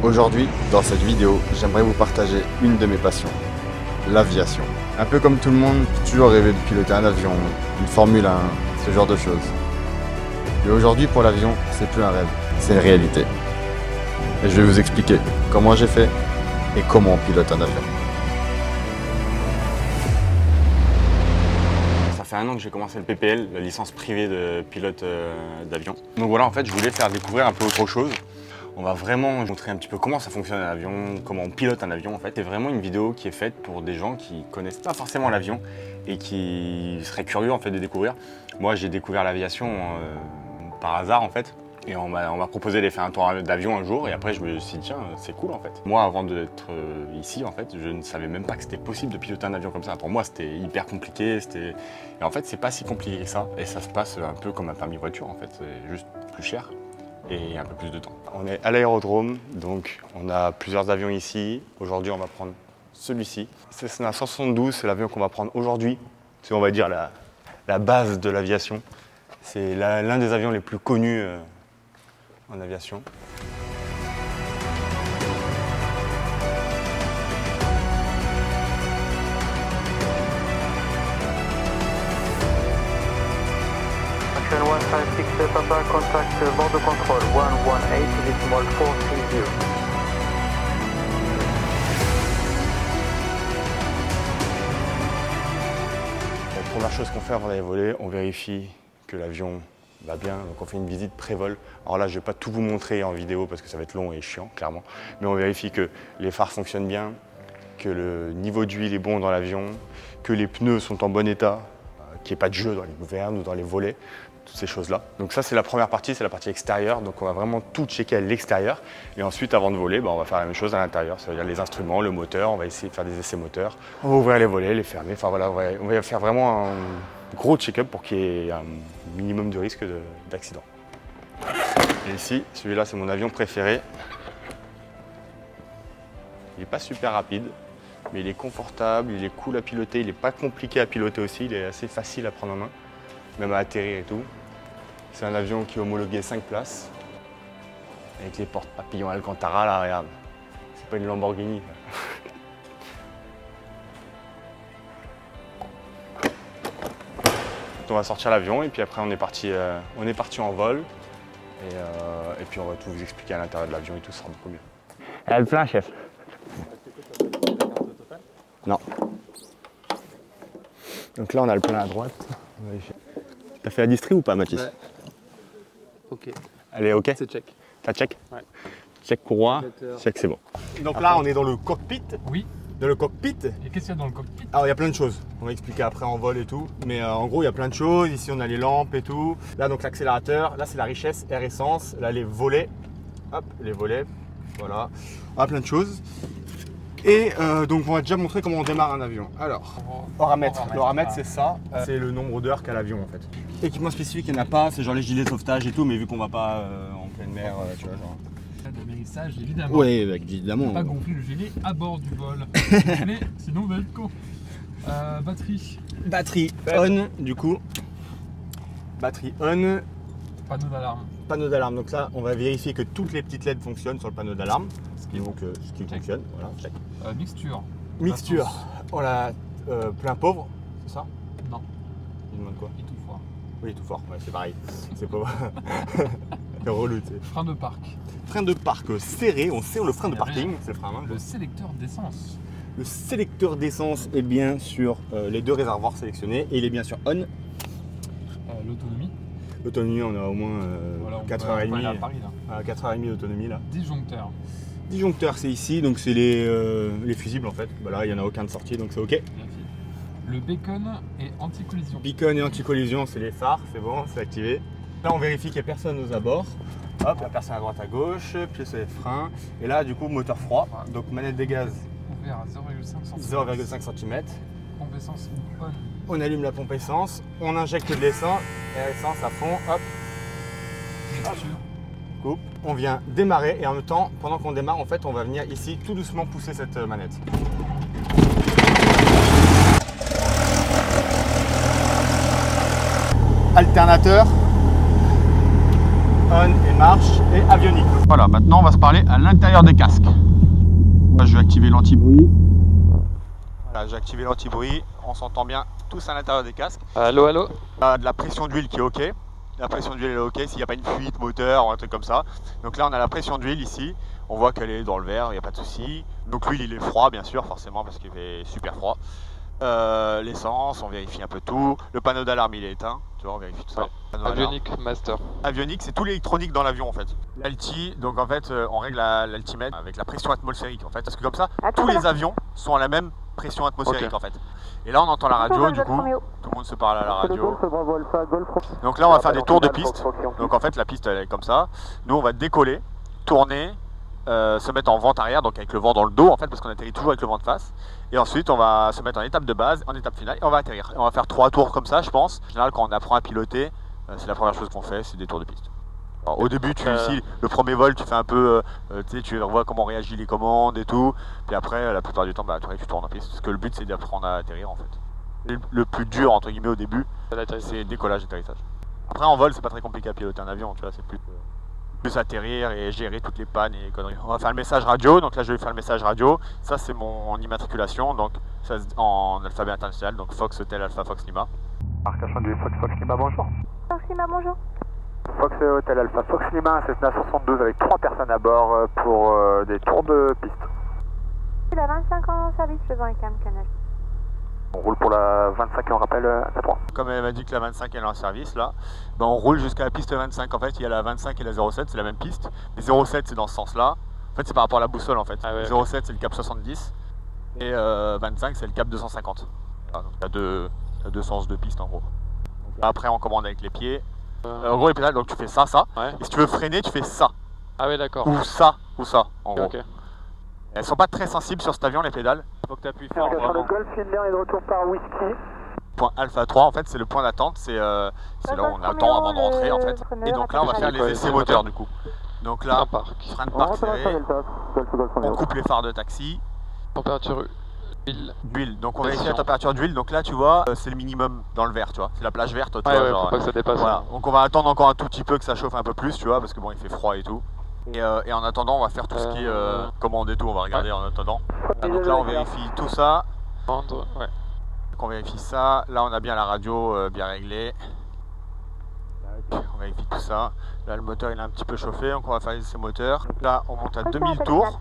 Aujourd'hui, dans cette vidéo, j'aimerais vous partager une de mes passions, l'aviation. Un peu comme tout le monde, j'ai toujours rêvé de piloter un avion, une Formule 1, ce genre de choses. Mais aujourd'hui, pour l'avion, c'est plus un rêve, c'est une réalité. Et je vais vous expliquer comment j'ai fait et comment on pilote un avion. Ça fait 1 an que j'ai commencé le PPL, la licence privée de pilote d'avion. Donc voilà, en fait, je voulais faire découvrir un peu autre chose. On va vraiment montrer un petit peu comment ça fonctionne un avion, comment on pilote un avion en fait. C'est vraiment une vidéo qui est faite pour des gens qui connaissent pas forcément l'avion et qui seraient curieux en fait de découvrir. Moi j'ai découvert l'aviation par hasard en fait. Et on m'a proposé de faire un tour d'avion un jour et après je me suis dit tiens c'est cool en fait. Moi avant d'être ici en fait je ne savais même pas que c'était possible de piloter un avion comme ça. Pour moi c'était hyper compliqué et en fait c'est pas si compliqué que ça et ça se passe un peu comme un permis voiture en fait, c'est juste plus cher et un peu plus de temps. On est à l'aérodrome donc on a plusieurs avions ici. Aujourd'hui on va prendre celui-ci. Cessna 172, c'est l'avion qu'on va prendre aujourd'hui. C'est on va dire la base de l'aviation. C'est l'un des avions les plus connus en aviation. Action 156 Papa, contact border control 118 decimal 430. La première chose qu'on fait avant d'aller voler, on vérifie que l'avion va bien, donc on fait une visite pré-vol. Alors là, je ne vais pas tout vous montrer en vidéo parce que ça va être long et chiant, clairement. Mais on vérifie que les phares fonctionnent bien, que le niveau d'huile est bon dans l'avion, que les pneus sont en bon état, qu'il n'y ait pas de jeu dans les gouvernes ou dans les volets, toutes ces choses-là. Donc ça, c'est la première partie, c'est la partie extérieure. Donc on va vraiment tout checker à l'extérieur. Et ensuite, avant de voler, on va faire la même chose à l'intérieur. Ça veut dire les instruments, le moteur, on va essayer de faire des essais moteurs. On va ouvrir les volets, les fermer. Enfin voilà, on va faire vraiment un gros check-up pour qu'il y ait un minimum de risque d'accident. Et ici, celui-là, c'est mon avion préféré. Il n'est pas super rapide, mais il est confortable, il est cool à piloter, il n'est pas compliqué à piloter aussi, il est assez facile à prendre en main, même à atterrir et tout. C'est un avion qui est homologué 5 places, avec les portes papillons Alcantara, là, regarde. C'est pas une Lamborghini. On va sortir l'avion et puis après on est parti en vol et puis on va tout vous expliquer à l'intérieur de l'avion et tout sera beaucoup mieux. Elle a le plein, chef. Non. Donc là on a le plein à droite. T'as fait la distri ou pas, Mathis? Ouais. Ok. Elle est ok? C'est check. T'as check? Ouais. Check courroie, check c'est bon. Donc là on est dans le cockpit. Oui. Dans le cockpit. Et qu'est-ce qu'il y a dans le cockpit? Alors il y a plein de choses, on va expliquer après en vol et tout, mais en gros il y a plein de choses, ici on a les lampes et tout, là donc l'accélérateur, là c'est la richesse, air essence, là les volets, hop les volets, voilà, on a plein de choses. Et donc on va déjà montrer comment on démarre un avion. Alors, horamètre, l'horamètre c'est ça, c'est le nombre d'heures qu'a l'avion en fait. Équipement spécifique il n'y en a pas, c'est genre les gilets de sauvetage et tout, mais vu qu'on va pas en pleine mer, tu vois genre... D'amérissage évidemment. Oui, évidemment. Pas gonfler le gilet à bord du vol. Mais sinon on va être con. Batterie. Batterie on du coup. Batterie on. Panneau d'alarme. Panneau d'alarme. Donc là, on va vérifier que toutes les petites LED fonctionnent sur le panneau d'alarme. Ce qui fonctionne. Voilà, check. Mixture. Mixture. On l'a plein pauvre, c'est ça? Non. Il demande quoi? Et tout fort. Oui, tout fort. Ouais, c'est pareil. C'est pas c'est relou, tu sais. Frein de parc. Frein de parc serré. On serre le frein de parking. C'est le frein à main. Le sélecteur d'essence. Le sélecteur d'essence est bien sur les 2 réservoirs sélectionnés et il est bien sûr on. L'autonomie. L'autonomie, on a au moins Voilà, 4h30. à Paris, là. 4h30 d'autonomie là. Disjoncteur. Disjoncteur, c'est ici, donc c'est les fusibles en fait. Bah là, il n'y en a aucun de sortie, donc c'est ok. Le beacon et anti-collision. Beacon et anti-collision, c'est les phares, c'est bon, c'est activé. Là, on vérifie qu'il n'y a personne aux abords. Hop, la personne à droite à gauche, puis c'est les freins. Et là, du coup, moteur froid, donc manette des gaz. Ouvert à 0,5 cm. 0,5 cm. Pompe essence on. On allume la pompe essence, on injecte de l'essence, et l'essence à fond, hop. Mixture. Coupe. On vient démarrer et en même temps, pendant qu'on démarre, en fait, on va venir ici tout doucement pousser cette manette. Alternateur. on et marche et avionique. Voilà, maintenant on va se parler à l'intérieur des casques. Moi, je vais activer l'anti-bruit. Voilà, j'ai activé l'anti-bruit, on s'entend bien tous à l'intérieur des casques. Allô, allô. De la pression d'huile qui est ok. La pression d'huile est ok s'il n'y a pas une fuite moteur ou un truc comme ça. Donc là on a la pression d'huile ici. On voit qu'elle est dans le verre, il n'y a pas de souci. Donc l'huile il est froid bien sûr, forcément parce qu'il fait super froid. L'essence, on vérifie un peu tout. Le panneau d'alarme il est éteint, tu vois, on vérifie tout ça. Ouais. Avionique Master. Avionique, c'est tout l'électronique dans l'avion en fait. L'alti, donc en fait on règle l'altimètre avec la pression atmosphérique en fait. Parce que comme ça, tous les avions sont à la même pression atmosphérique en fait. Et là on entend la radio du coup, tout le monde se parle à la radio. Donc là on va faire des tours de piste. Donc en fait la piste elle est comme ça. Nous on va décoller, tourner, se mettre en vente arrière, donc avec le vent dans le dos en fait, parce qu'on atterrit toujours avec le vent de face. Et ensuite on va se mettre en étape de base, en étape finale, et on va atterrir. Et on va faire 3 tours comme ça je pense. En général quand on apprend à piloter, c'est la première chose qu'on fait, c'est des tours de piste. Alors, au début, ici, le premier vol, tu fais un peu, tu sais, tu vois comment réagit les commandes et tout. Puis après, la plupart du temps, bah, tu tournes en piste. Parce que le but, c'est d'apprendre à atterrir en fait. Et le plus dur, entre guillemets, au début, c'est décollage et atterrissage. Après, en vol, c'est pas très compliqué à piloter un avion, tu vois, c'est plus atterrir et gérer toutes les pannes et les conneries. On va faire le message radio, donc là, je vais faire le message radio. Ça, c'est mon immatriculation, donc ça, en alphabet international, donc Fox Hotel Alpha Fox Lima. Marcation du Fox Lima, bonjour. Fox Lima, bonjour. Fox Hotel Alpha Fox Lima, Cessna 72 avec 3 personnes à bord pour des tours de piste. Il a 25 ans en service, faisant un cam canal. On roule pour la 25 et on rappelle à 3. Comme elle m'a dit que la 25 elle est en service là, ben on roule jusqu'à la piste 25 en fait, il y a la 25 et la 07, c'est la même piste. Les 07 c'est dans ce sens là, en fait c'est par rapport à la boussole en fait. Ah ouais. 07 c'est le cap 70 et 25 c'est le cap 250. Voilà, donc il y a deux sens de piste en gros. Donc, là, après on commande avec les pieds. En gros les pédales, donc tu fais ça, ouais. Et si tu veux freiner tu fais ça. Ah ouais d'accord. Ou ça, en gros. Okay. Elles sont pas très sensibles sur cet avion les pédales. Faut que tu appuies fort. Sur le Golf India est de retour par Whisky. Point Alpha 3 en fait c'est le point d'attente, c'est là où on attend avant de rentrer en fait. Et donc là on va faire les essais moteurs du coup. Donc là, frein de parc serré, on coupe les phares de taxi. Température d'huile. Donc on vérifie la température d'huile, donc là tu vois c'est le minimum dans le verre tu vois, c'est la plage verte. Tu vois, genre, faut pas que ça dépasse. Voilà. Donc on va attendre encore un tout petit peu que ça chauffe un peu plus tu vois, parce que bon il fait froid et tout. Et en attendant on va faire tout ce qui est commande et tout, on va regarder en attendant. Donc là on vérifie tout ça. Ouais. Donc on vérifie ça, là on a bien la radio bien réglée. On vérifie tout ça. Là le moteur il est un petit peu chauffé, donc on va faire les essais moteurs. Donc là on monte à 2000 tours.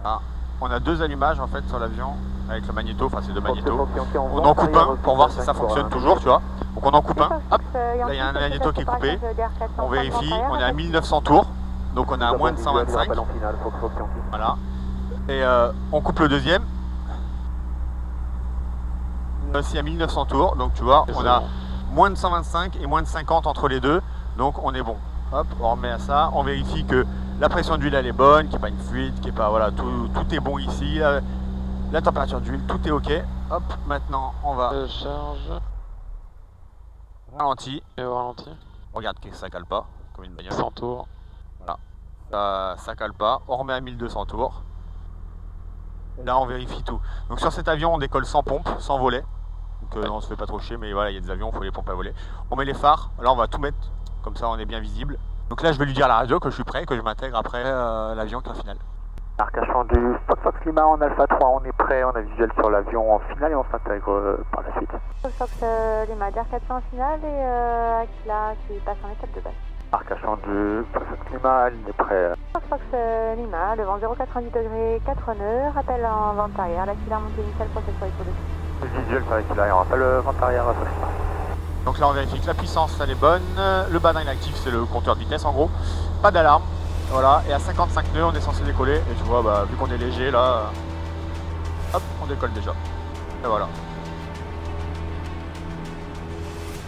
Ah. On a 2 allumages en fait sur l'avion avec le magnéto, enfin c'est 2 magnétos. On en coupe un pour voir si ça fonctionne toujours, tu vois. Donc on en coupe un, hop, là il y a un magnéto qui est coupé. On vérifie, on est à 1900 tours, donc on est à moins de 125. Voilà. Et on coupe le deuxième. Aussi à 1900 tours, donc tu vois, on a moins de 125 et moins de 50 entre les deux, donc on est bon. Hop, on remet à ça, on vérifie que la pression d'huile elle est bonne, qu'il n'y ait pas une fuite, qu'il n'y ait pas, voilà, tout est bon ici, la température d'huile, tout est ok. Hop, maintenant on va charge, ralenti, et au ralenti. Regarde que ça cale pas, comme une bagnole. 100 tours. Voilà, ça cale pas, on remet à 1200 tours. Là on vérifie tout. Donc sur cet avion on décolle sans pompe, sans volet. Donc on se fait pas trop chier, mais voilà, il y a des avions, il faut les pompes à voler. On met les phares, là on va tout mettre, comme ça on est bien visible. Donc là je vais lui dire à la radio que je suis prêt, que je m'intègre après l'avion qui est en finale. Marcation du Fox Lima en Alpha 3, on est prêt, on a visuel sur l'avion en finale et on s'intègre par la suite. Fox Lima, DAR 400 en finale et Aquila qui passe en étape de base. Marcation du Fox Lima, il est prêt. Fox Lima, devant 0,90 degrés, 4 nœuds, rappel en vente arrière, l'Aquila montée initiale pour cette fois il faut dessus. Visuel sur l'Aquila et on rappelle vente arrière à Fox Lima. Donc là on vérifie que la puissance elle est bonne, le badin inactif c'est le compteur de vitesse en gros, pas d'alarme, voilà, et à 55 nœuds on est censé décoller, et tu vois bah, vu qu'on est léger là, hop on décolle déjà, et voilà.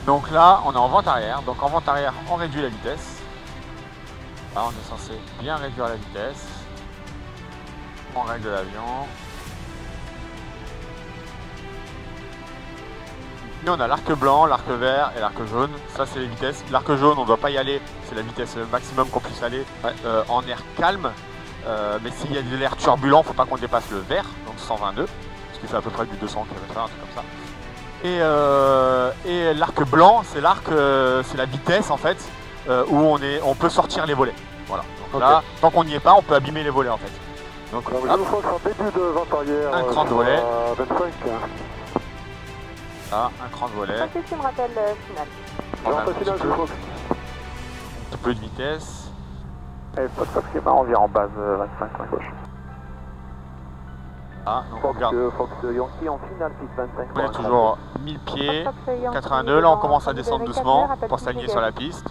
Donc là on est en vente arrière, donc en vente arrière on réduit la vitesse, là on est censé bien réduire la vitesse, on règle l'avion. Puis on a l'arc blanc, l'arc vert et l'arc jaune, ça c'est les vitesses. L'arc jaune on ne doit pas y aller, c'est la vitesse maximum qu'on puisse aller en air calme. Mais s'il y a de l'air turbulent, il ne faut pas qu'on dépasse le vert, donc 120 nœuds, ce qui fait à peu près du 200 km/h, un truc comme ça. Et l'arc blanc, c'est la vitesse en fait où on peut sortir les volets. Voilà. Donc là, tant qu'on n'y est pas, on peut abîmer les volets en fait. Donc je vous crois que c'est en début de vente arrière. un cran de volet. 25. Là, un cran de volet. Francis, tu me rappelles final. On a un Final, petit je peu, crois. un petit peu de vitesse. Et Fox Lima, on vient en base 25 à gauche. Ah, donc on regarde. Fox Yankee en finale, piste 25. On est toujours 1000 pieds, 82. Là, on commence à descendre doucement pour s'aligner sur la piste.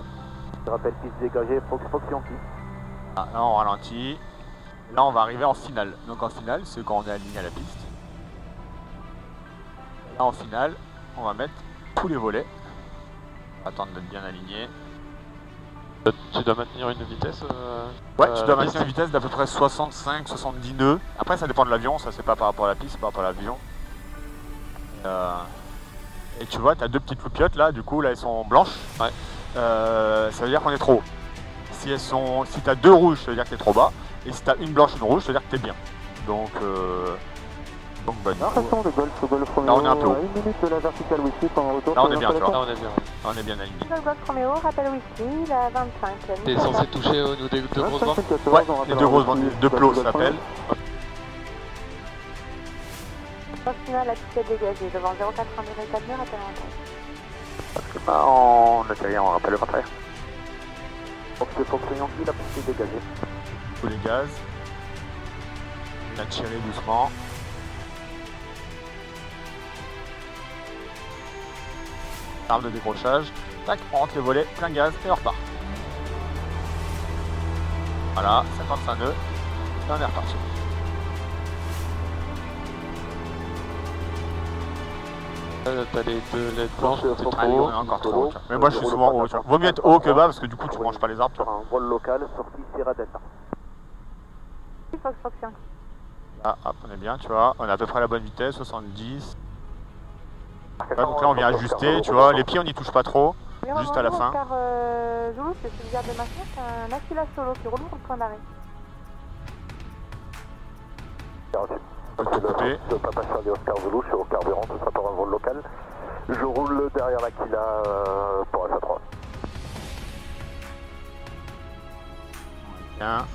Je rappelle piste dégagée, Fox Yankee. Ah, là, on ralentit. Là, on va arriver en finale. Donc en finale, c'est quand on est aligné à la piste. Là, en finale, on va mettre tous les volets. On va attendre d'être bien aligné. Tu dois maintenir une vitesse Ouais, tu dois maintenir une vitesse d'à peu près 65-70 nœuds. Après, ça dépend de l'avion, ça c'est pas par rapport à la piste, c'est par rapport à l'avion. Et tu vois, tu as deux petites loupiottes là, du coup, là elles sont blanches. Ouais. Ça veut dire qu'on est trop haut. Si tu as deux rouges, ça veut dire que tu es trop bas. Et si tu as une blanche et une rouge, ça veut dire que tu es bien. Donc bah, du coup, là on est un peu haut. 1 minute de la verticale Whisky pendant le retour. Là on est bien, tu vois. Là on est bien. Là, on est bien aligné. Golf Romeo, rappel Whisky, la 25. T'es censé toucher au niveau des deux grosses bandes? Ouais, les deux grosses bandes, les deux plots ça s'appelle. Poste final, la piste est dégagée devant 04 4 nœuds, rappel en tête. En atterrir, on rappelle le contraire. Fox Yankee, la piste est dégagée. Tous les gaz. On a tiré doucement. Arme de décrochage. Tac, on rentre les volets, plein gaz et on repart. Voilà, 55 nœuds. Et on est reparti. T'as les deux LED blanches. Allez, on est encore trop haut. Mais moi je suis souvent haut. Vaut mieux être haut que bas parce que du coup tu manges pas les arbres. Sur un vol local, sortie Sierra Delta. Fox Yankee. Ah, hop, on est bien, tu vois. On est à peu près à la bonne vitesse, 70. Ouais, donc là on vient ajuster, tu vois. Les pieds on n'y touche pas trop. Juste à la fin. Car Zulu, c'est celui de Machin, c'est un Aquila Solo qui roule pour le point d'arrêt. Coupé. Je ne peux pas passer des Oscar Zulu, je suis au carburant, ce sera pour un vol local. Je roule derrière l'Aquila pour Alpha 3. Bien.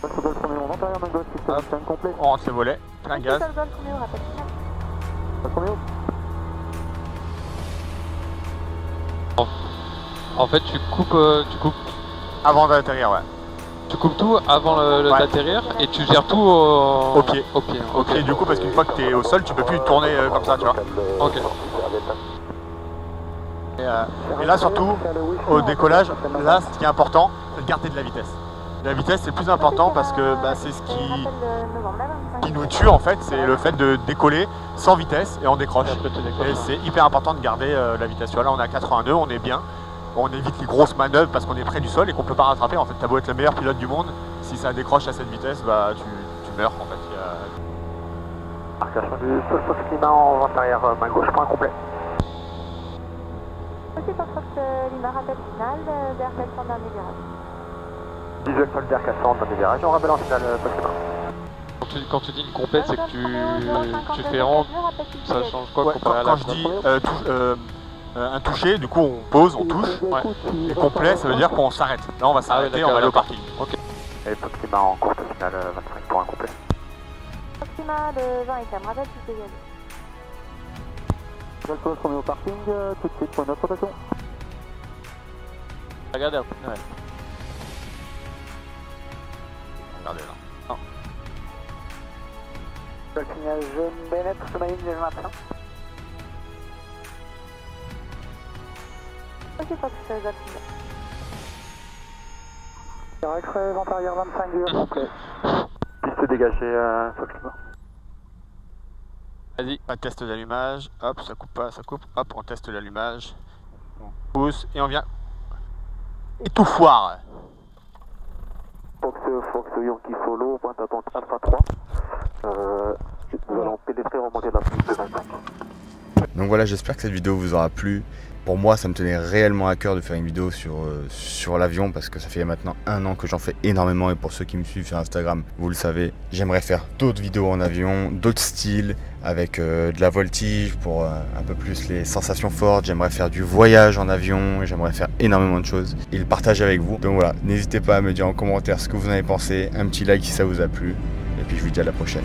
Golf Romeo, on monte derrière Mango, système complet. On rentre les volets, plein gaz. Golf Romeo, rappel final. Golf Romeo. En fait, tu coupes Avant d'atterrir, ouais. tu coupes tout avant Ouais. d'atterrir et tu gères tout au pied. Au pied. Ok, du coup, parce qu'une fois que tu es au sol, tu peux plus tourner comme ça, tu vois. Ok. Et là, surtout, au décollage, là, ce qui est important, c'est de garder de la vitesse. La vitesse, c'est le plus important parce que bah, c'est ce qui nous tue, en fait, c'est le fait de décoller sans vitesse et on décroche. Et c'est hyper important de garder la vitesse. Tu vois, là, on est à 80 nœuds, on est bien. On évite les grosses manœuvres parce qu'on est près du sol et qu'on peut pas rattraper. En fait, t'as beau être le meilleur pilote du monde, si ça décroche à cette vitesse, bah tu meurs en fait. Marquage du Fox Lima en vente arrière main gauche, point complet. Aussi pour Fox Lima, rappel final, vers 400 dernier virage. Visuel soldat 400 dans les virages, on rappelle en finale Fox Lima. Quand tu dis une complète, c'est que tu fais rond, ça change quoi Ouais, comparé à quand la je dis un toucher, du coup on pose, on touche. Ouais. Et complet, ça veut dire qu'on s'arrête. Là on va s'arrêter, on va aller au parking. Ok. Et Fox Lima en courte finale 25 points complet. Fox Lima, le 20 et rappel piste dégagée. Golf Romeo au parking, tout de suite pour notre rotation. Regardez, ouais. Regardez là. Signage Bennett, Somaline, le matin. Aussi Fox Golf Lima. Direct, vente arrière 25 du complet. Piste dégagée, Fox Lima. Vas-y. Un test d'allumage, hop, ça coupe pas, ça coupe, hop, on teste l'allumage. On pousse et on vient. Et tout foire. Fox Yankee Solo, pointe attente Alpha 3. Nous allons pénétrer, remonter la piste de 25. Donc voilà, j'espère que cette vidéo vous aura plu. Pour moi, ça me tenait réellement à cœur de faire une vidéo sur l'avion parce que ça fait maintenant 1 an que j'en fais énormément et pour ceux qui me suivent sur Instagram, vous le savez, j'aimerais faire d'autres vidéos en avion, d'autres styles, avec de la voltige pour un peu plus les sensations fortes. J'aimerais faire du voyage en avion, j'aimerais faire énormément de choses et le partager avec vous. Donc voilà, n'hésitez pas à me dire en commentaire ce que vous en avez pensé, un petit like si ça vous a plu et puis je vous dis à la prochaine.